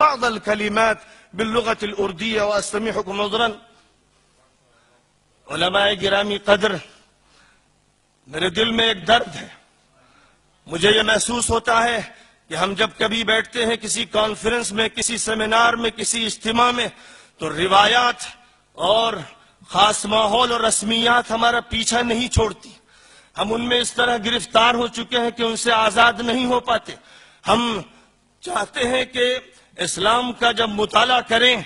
بعض الكلمات باللغة الأردية وأستميحكم عذرا. علماء گرامی قدر، میرے دل میں ایک درد ہے. مجھے یہ محسوس ہوتا ہے کہ ہم جب کبھی بیٹھتے ہیں کسی کانفرنس میں، کسی سیمینار میں، کسی اجتماع میں، تو روایات اور خاص ماحول اور رسمیات ہمارا پیچھا نہیں چھوڑتی. ہم ان میں اس طرح گرفتار ہو چکے ہیں کہ ان سے آزاد نہیں ہو پاتے. ہم چاہتے ہیں کہ اسلام کا جب مطالعہ کریں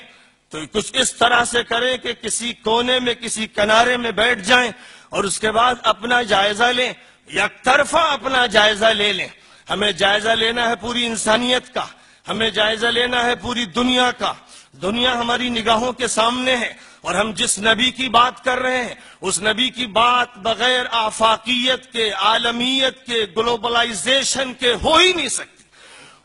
تو کچھ اس طرح سے کریں کہ کسی کونے میں، کسی کنارے میں بیٹھ جائیں اور اس کے بعد اپنا جائزہ لیں، یک طرفہ اپنا جائزہ لے لیں. ہمیں جائزہ لینا ہے پوری انسانیت کا، ہمیں جائزہ لینا ہے پوری دنیا کا. دنیا ہماری نگاہوں کے سامنے ہے اور ہم جس نبی کی بات کر رہے ہیں اس نبی کی بات بغیر آفاقیت کے، عالمیت کے، گلوبلائزیشن کے ہو ہی نہیں سکتی.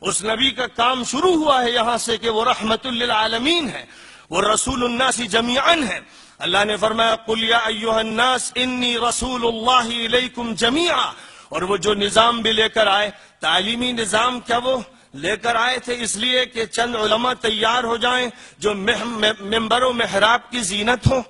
اس نبی کا کام شروع ہوا ہے یہاں سے کہ وہ رحمت للعالمین ہے، وہ رسول الناس جمیعاً ہے. اللہ نے فرمایا قل یا ایھا الناس انی رسول اللہ الیکم جمیعا. اور وہ جو نظام بھی لے کر آئے، تعلیمی نظام، کیا وہ لے کر آئے تھے اس لیے کہ چند علماء تیار ہو جائیں جو ممبر و محراب کی زینت ہوں،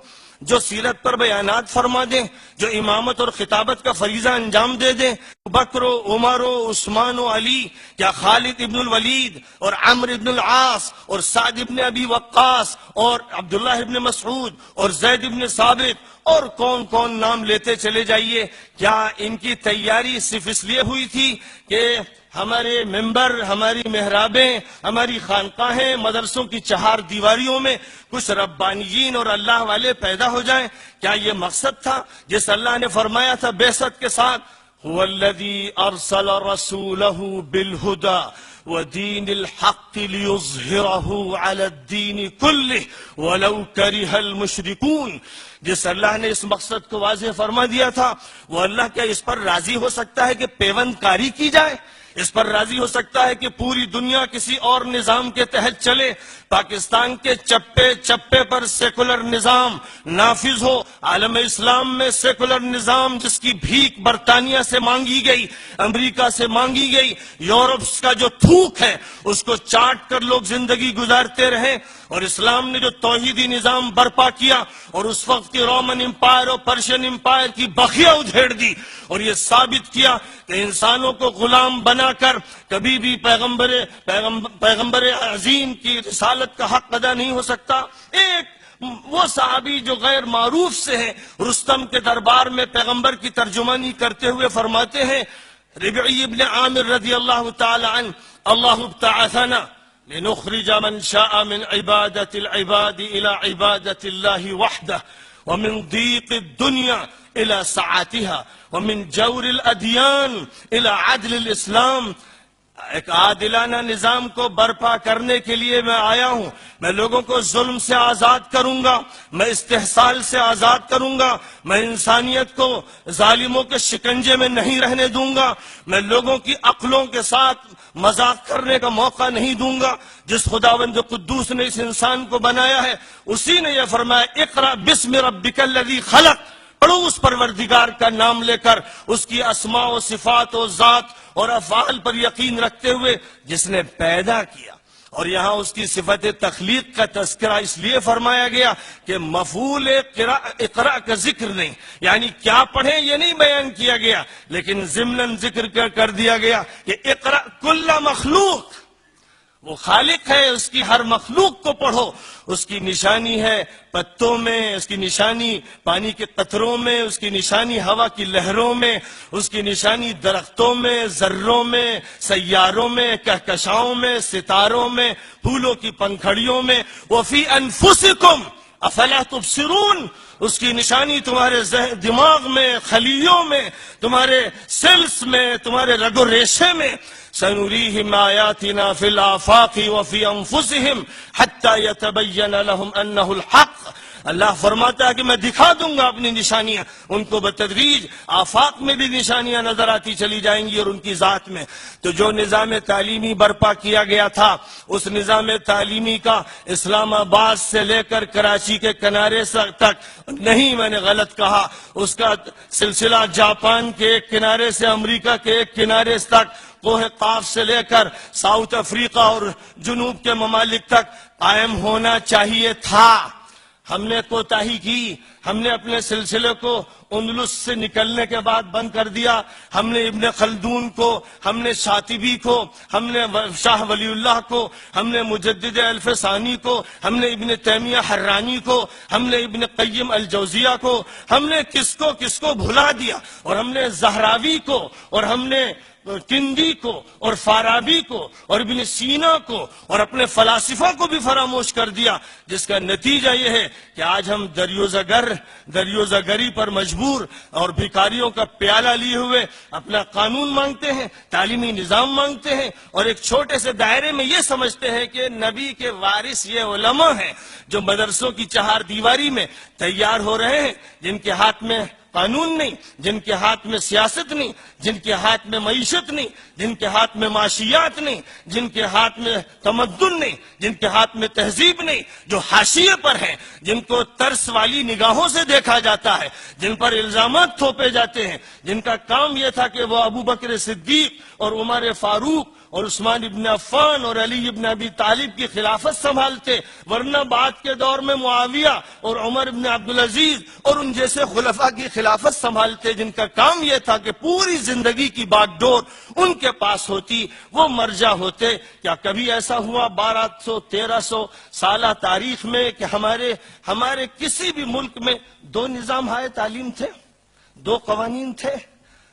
جو سیرت پر بیانات فرما دیں، جو امامت اور خطابت کا فریضہ انجام دے دیں؟ بکر و عمر و عثمان و علی، یا خالد ابن الولید اور عمرو ابن العاص اور سعد ابن ابی وقاص اور عبداللہ ابن مسعود اور زید ابن ثابت اور کون کون نام لیتے چلے جائیے. کیا ان کی تیاری صرف اس لیے ہوئی تھی کہ ہمارے ممبر، ہماری محرابیں، ہماری خانقاہیں، مدرسوں کی چہار دیواریوں میں کچھ ربانیین اور اللہ والے پیدا ہو جائیں؟ کیا یہ مقصد تھا جس اللہ نے فرمایا تھا بعثت کے ساتھ هو الذي ارسل رسوله بالهدى ودين الحق ليظهره على الدين كله ولو كره المشركون؟ جس اللہ نے اس مقصد کو واضح فرما دیا تھا، وہ اللہ کیا اس پر راضی ہو سکتا ہے کہ پیوند کاری کی جائے؟ اس پر راضی ہو سکتا ہے کہ پوری دنیا کسی اور نظام کے تحت چلے؟ پاکستان کے چپے چپے پر سیکولر نظام نافذ ہو، عالم اسلام میں سیکولر نظام جس کی بھیک برطانیہ سے مانگی گئی، امریکہ سے مانگی گئی، یورپ کا جو تھوک ہے اس کو چاٹ کر لوگ زندگی گزارتے رہیں. اور اسلام نے جو توحیدی نظام برپا کیا اور اس وقت کی رومن امپائر اور پرشین امپائر کی بخیا ادھیڑ دی اور یہ ثابت کیا کہ انسانوں کو غلام بنا کر کبھی بھی پیغمبر عظیم کی رسالت کا حق ادا نہیں ہو سکتا. ایک وہ صحابی جو غیر معروف سے ہیں، رستم کے دربار میں پیغمبر کی ترجمانی کرتے ہوئے فرماتے ہیں، ربعی ابن عامر رضی اللہ تعالی عنہ، اللہ ابتعثنا لنخرج من شاء من عبادة العباد إلى عبادة الله وحده ومن ضيق الدنيا إلى سعتها ومن جور الأديان إلى عدل الإسلام. ایک عادلانہ نظام کو برپا کرنے کے لیے میں آیا ہوں. میں لوگوں کو ظلم سے آزاد کروں گا، میں استحصال سے آزاد کروں گا، میں انسانیت کو ظالموں کے شکنجے میں نہیں رہنے دوں گا، میں لوگوں کی عقلوں کے ساتھ مذاق کرنے کا موقع نہیں دوں گا. جس خداوند قدوس نے اس انسان کو بنایا ہے اسی نے یہ فرمایا اقرأ بسم ربک الذی خلق. پڑھو اس پروردگار کا نام لے کر، اس کی اسماء و صفات و ذات اور افعال پر یقین رکھتے ہوئے جس نے پیدا کیا. اور یہاں اس کی صفت تخلیق کا تذکرہ اس لیے فرمایا گیا کہ مفعول اقرا کا ذکر نہیں، یعنی کیا پڑھیں یہ نہیں بیان کیا گیا، لیکن ضمناً ذکر کر دیا گیا کہ اقرا کل مخلوق. وہ خالق ہے، اس کی ہر مخلوق کو پڑھو. اس کی نشانی ہے پتوں میں، اس کی نشانی پانی کے قطروں میں، اس کی نشانی ہوا کی لہروں میں، اس کی نشانی درختوں میں، ذروں میں، سیاروں میں، کہکشاؤں میں، ستاروں میں، پھولوں کی پنکھڑیوں میں. وفی انفسکم افلا تبصرون. اس کی نشانی تمہارے دماغ میں، خلیوں میں، تمہارے سیلز میں، تمہارے رگ و ریشے میں. سنریہم آیاتنا فی الآفاق وفی انفسہم حتی یتبین لہم انہ الحق. اللہ فرماتا ہے کہ میں دکھا دوں گا اپنی نشانیاں. ان کو بتدریج آفاق میں بھی نشانیاں نظر آتی چلی جائیں گی اور ان کی ذات میں. تو جو نظام تعلیمی برپا کیا گیا تھا اس نظام تعلیمی کا اسلام آباد سے لے کر کراچی کے کنارے تک نہیں، میں نے غلط کہا، اس کا سلسلہ جاپان کے ایک کنارے سے امریکہ کے ایک کنارے تک کوہ قاف سے لے کر ساؤتھ افریقہ اور جنوب کے ممالک تک قائم ہونا چاہیے تھا۔ ہم نے کوتاہی کی، ہم نے اپنے سلسلے کو اندلس سے نکلنے کے بعد بند کر دیا۔ ہم نے ابن خلدون کو، ہم نے شاطبی کو، ہم نے شاہ ولی اللہ کو، ہم نے مجدد الف ثانی کو، ہم نے ابن تیمیہ حرانی کو، ہم نے ابن قیم الجوزیہ کو، ہم نے کس کو بھلا دیا، اور ہم نے زہراوی کو، اور ہم نے کندی کو، اور فارابی کو، اور ابن سینا کو، اور اپنے فلاسفہ کو بھی فراموش کر دیا، جس کا نتیجہ یہ ہے کہ آج ہم دریوزگری پر مجبور اور بھکاریوں کا پیالہ لیے ہوئے اپنا قانون مانگتے ہیں، تعلیمی نظام مانگتے ہیں، اور ایک چھوٹے سے دائرے میں یہ سمجھتے ہیں کہ نبی کے وارث یہ علماء ہیں جو مدرسوں کی چہار دیواری میں تیار ہو رہے ہیں، جن کے ہاتھ میں قانون نہیں، جن کے ہاتھ میں سیاست نہیں، جن کے ہاتھ میں معیشت نہیں، جن کے ہاتھ میں معاشیات نہیں، جن کے ہاتھ میں تمدن نہیں، جن کے ہاتھ میں تہذیب نہیں، جو حاشیے پر ہیں، جن کو ترس والی نگاہوں سے دیکھا جاتا ہے، جن پر الزامات تھوپے جاتے ہیں، جن کا کام یہ تھا کہ وہ ابو بکر صدیق اور عمر فاروق اور عثمان ابن عفان اور علی ابن ابی طالب کی خلافت سنبھالتے، ورنہ بعد کے دور میں معاویہ اور عمر ابن عبدالعزیز اور ان جیسے خلفاء کی خلافت سنبھالتے، جن کا کام یہ تھا کہ پوری زندگی کی باغ ڈور ان کے پاس ہوتی، وہ مرجع ہوتے۔ کیا کبھی ایسا ہوا 1200-1300 سالہ تاریخ میں کہ ہمارے کسی بھی ملک میں دو نظام ہائے تعلیم تھے، دو قوانین تھے،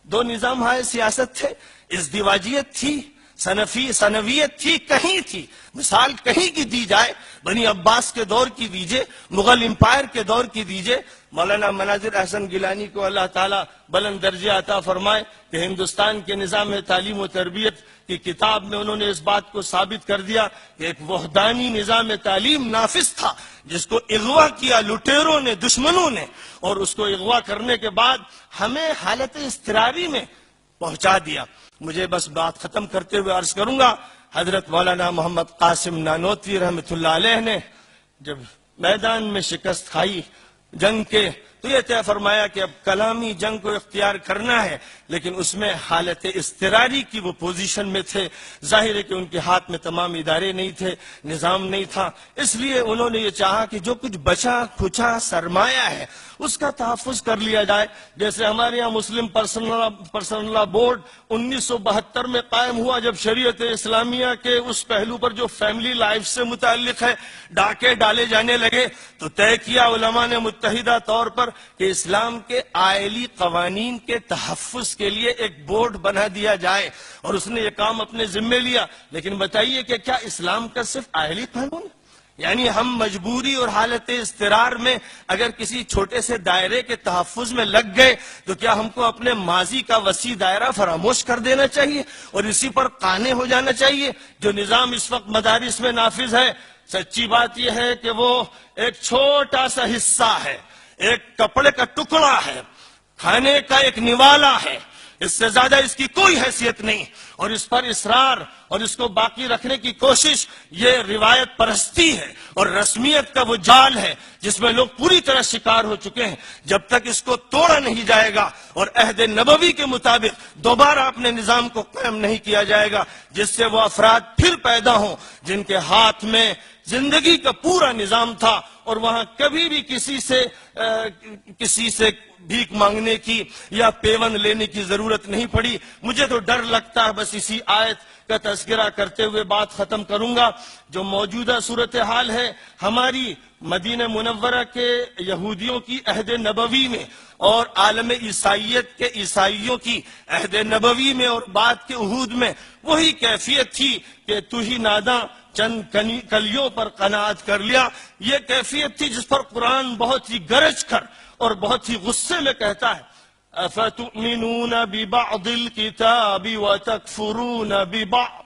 دو نظام ہائے سیاست تھے؟ ازدواجیت تھی، سنویت تھی، کہیں تھی؟ مثال کہیں کی دی جائے، بنی عباس کے دور کی دیجئے، مغل امپائر کے دور کی دیجئے۔ مولانا مناظر احسن گیلانی کو اللہ تعالیٰ بلند درجہ عطا فرمائے کہ ہندوستان کے نظام تعلیم و تربیت کی کتاب میں انہوں نے اس بات کو ثابت کر دیا کہ ایک وحدانی نظام تعلیم نافذ تھا، جس کو اغوا کیا لٹیروں نے، دشمنوں نے، اور اس کو اغوا کرنے کے بعد ہمیں حالت اضطراری میں پہنچا دیا۔ مجھے بس بات ختم کرتے ہوئے عرض کروں گا، حضرت مولانا محمد قاسم نانوتوی رحمۃ اللہ علیہ نے جب میدان میں شکست کھائی جنگ کے، تو یہ طے فرمایا کہ اب کلامی جنگ کو اختیار کرنا ہے، لیکن اس میں حالت اضطراری کی وہ پوزیشن میں تھے۔ ظاہر ہے کہ ان کے ہاتھ میں تمام ادارے نہیں تھے، نظام نہیں تھا، اس لیے انہوں نے یہ چاہا کہ جو کچھ بچا کھچا سرمایہ ہے اس کا تحفظ کر لیا جائے۔ جیسے ہمارے یہاں مسلم پرسنل لا بورڈ 1972 میں قائم ہوا، جب شریعت اسلامیہ کے اس پہلو پر جو فیملی لائف سے متعلق ہے ڈاکے ڈالے جانے لگے، تو طے کیا علماء نے متحدہ طور پر کہ اسلام کے آئلی قوانین کے تحفظ کے لیے ایک بورڈ بنا دیا جائے، اور اس نے یہ کام اپنے ذمے لیا۔ لیکن بتائیے کہ کیا اسلام کا صرف آئلی قانون؟ یعنی ہم مجبوری اور حالت اضطرار میں اگر کسی چھوٹے سے دائرے کے تحفظ میں لگ گئے تو کیا ہم کو اپنے ماضی کا وسیع دائرہ فراموش کر دینا چاہیے اور اسی پر قانے ہو جانا چاہیے؟ جو نظام اس وقت مدارس میں نافذ ہے، سچی بات یہ ہے کہ وہ ایک چھوٹا سا حصہ ہے، ایک کپڑے کا ٹکڑا ہے، کھانے کا ایک نوالا ہے، اس سے زیادہ اس کی کوئی حیثیت نہیں، اور اس پر اصرار اور اس کو باقی رکھنے کی کوشش یہ روایت پرستی ہے اور رسمیت کا وہ جال ہے جس میں لوگ پوری طرح شکار ہو چکے ہیں۔ جب تک اس کو توڑا نہیں جائے گا اور عہد نبوی کے مطابق دوبارہ اپنے نظام کو قائم نہیں کیا جائے گا، جس سے وہ افراد پھر پیدا ہوں جن کے ہاتھ میں زندگی کا پورا نظام تھا اور وہاں کبھی بھی کسی سے بھیک مانگنے کی یا پیون لینے کی ضرورت نہیں پڑی۔ مجھے تو ڈر لگتا ہے، بس اسی آیت کا تذکرہ کرتے ہوئے بات ختم کروں گا۔ جو موجودہ صورتحال ہے ہماری مدینہ منورہ کے یہودیوں کی عہد نبوی میں اور عالم عیسائیت کے عیسائیوں کی عہد نبوی میں اور بعد کے عہود میں وہی کیفیت تھی کہ تو ہی ناداں چند کلیوں پر قناعت کر لیا۔ یہ کیفیت تھی جس پر قرآن بہت ہی گرج کر اور بہت ہی غصے میں کہتا ہے، افتؤمنون ببعض الكتاب وتكفرون ببعض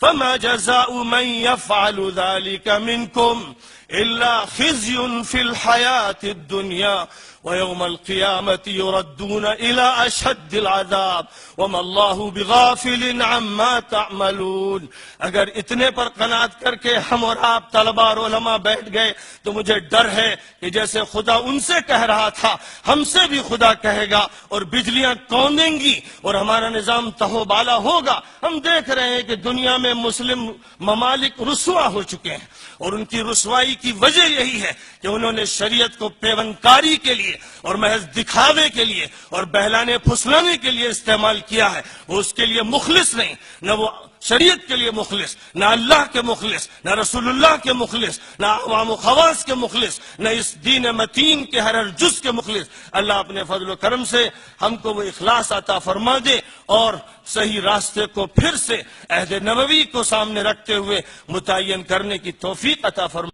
فما جزاء من يفعل ذلك منكم إلا خزي في الحياة الدنيا وَيَوْمَ الْقِيَامَةِ يُرَدُّونَ إِلَىٰ أَشَدِّ الْعَذَابِ وَمَا اللَّهُ بِغَافِلٍ عَمَّا تَعْمَلُونَ۔ اگر اتنے پر قناعت کر کے ہم اور آپ طلباء اور علماء بیٹھ گئے تو مجھے ڈر ہے کہ جیسے خدا ان سے کہہ رہا تھا ہم سے بھی خدا کہے گا، اور بجلیاں کوندیں گی اور ہمارا نظام تہو بالا ہوگا۔ ہم دیکھ رہے ہیں کہ دنیا میں مسلم ممالک رسوا ہو چکے ہیں، اور ان کی رسوائی کی وجہ یہی ہے کہ انہوں نے شریعت کو پیوندکاری کے لیے اور محض دکھاوے کے لیے اور بہلانے پھسلانے کے لیے استعمال کیا ہے۔ وہ اس کے لیے مخلص نہیں، نہ وہ شریعت کے لیے مخلص، نہ اللہ کے مخلص، نہ رسول اللہ کے مخلص، نہ عوام و خواص کے مخلص، نہ اس دین متین کے ہر جز کے مخلص۔ اللہ اپنے فضل و کرم سے ہم کو وہ اخلاص عطا فرما دے اور صحیح راستے کو پھر سے عہد نبوی کو سامنے رکھتے ہوئے متعین کرنے کی توفیق عطا فرما